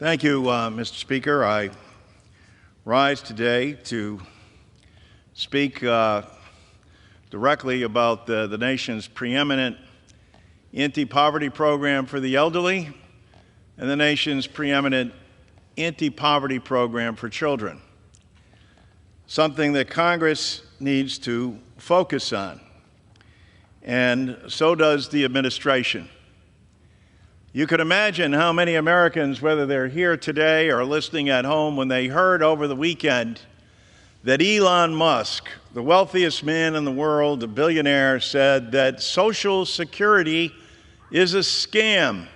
Thank you, Mr. Speaker. I rise today to speak directly about the nation's preeminent anti-poverty program for the elderly and the nation's preeminent anti-poverty program for children, something that Congress needs to focus on, and so does the administration. You can imagine how many Americans, whether they're here today or listening at home, when they heard over the weekend that Elon Musk, the wealthiest man in the world, a billionaire, said that Social Security is a scam.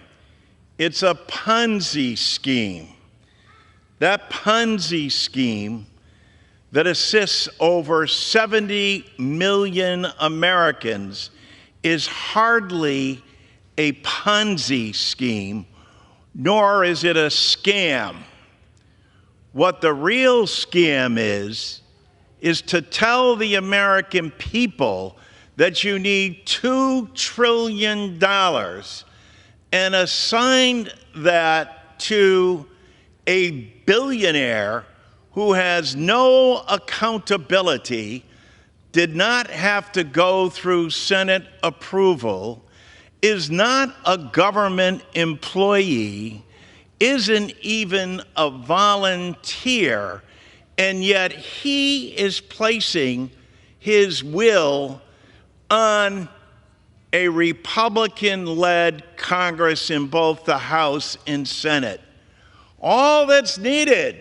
It's a Ponzi scheme. That Ponzi scheme that assists over 70 million Americans is hardly a Ponzi scheme, nor is it a scam. What the real scam is to tell the American people that you need $2 trillion and assign that to a billionaire who has no accountability, did not have to go through Senate approval, is not a government employee, isn't even a volunteer, and yet he is placing his will on a Republican-led Congress in both the House and Senate. All that's needed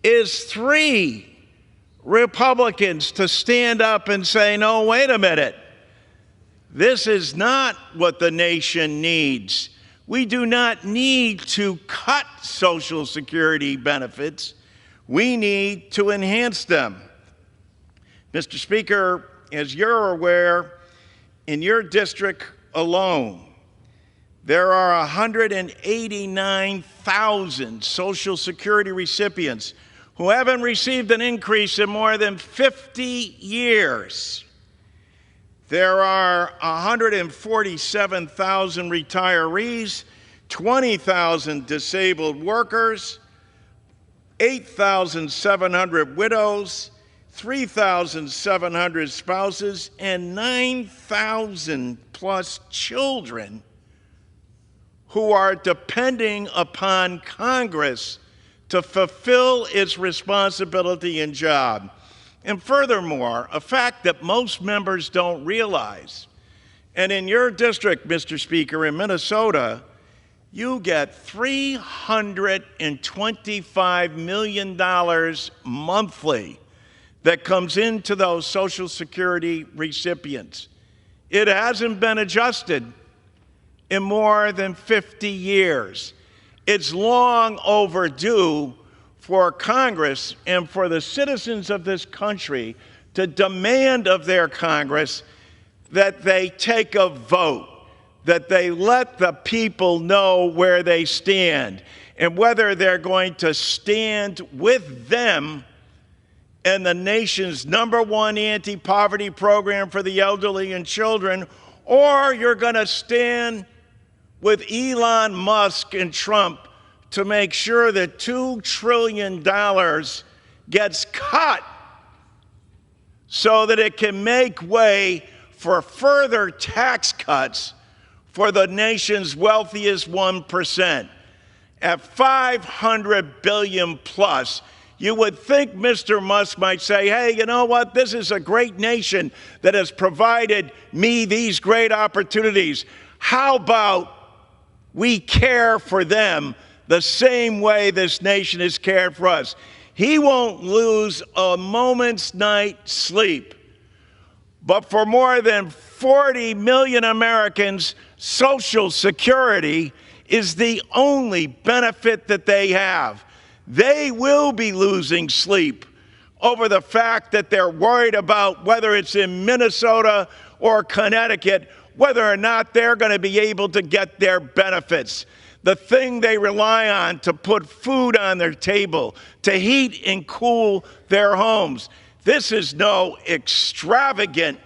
is 3 Republicans to stand up and say, no, wait a minute. This is not what the nation needs. We do not need to cut Social Security benefits. We need to enhance them. Mr. Speaker, as you're aware, in your district alone, there are 189,000 Social Security recipients who haven't received an increase in more than 50 years. There are 147,000 retirees, 20,000 disabled workers, 8,700 widows, 3,700 spouses, and 9,000 plus children who are depending upon Congress to fulfill its responsibility and job. And furthermore, a fact that most members don't realize, and in your district, Mr. Speaker, in Minnesota, you get $325 million monthly that comes into those Social Security recipients. It hasn't been adjusted in more than 50 years. It's long overdue for Congress and for the citizens of this country to demand of their Congress that they take a vote, that they let the people know where they stand and whether they're going to stand with them and the nation's #1 anti-poverty program for the elderly and children, or you're going to stand with Elon Musk and Trump to make sure that $2 trillion gets cut so that it can make way for further tax cuts for the nation's wealthiest 1%. At $500 billion plus, you would think Mr. Musk might say, hey, you know what? This is a great nation that has provided me these great opportunities. How about we care for them the same way this nation has cared for us? He won't lose a moment's night's sleep. But for more than 40 million Americans, Social Security is the only benefit that they have. They will be losing sleep over the fact that they're worried about whether it's in Minnesota or Connecticut, whether or not they're going to be able to get their benefits. The thing they rely on to put food on their table, to heat and cool their homes. This is no extravagant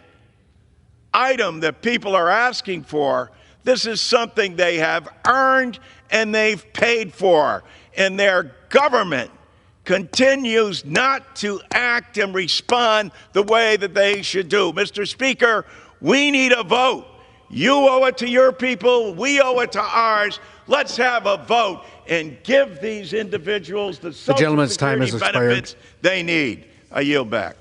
item that people are asking for. This is something they have earned and they've paid for, and their government continues not to act and respond the way that they should do. Mr. Speaker, we need a vote. You owe it to your people. We owe it to ours. Let's have a vote and give these individuals the Social Security benefits they need. I yield back.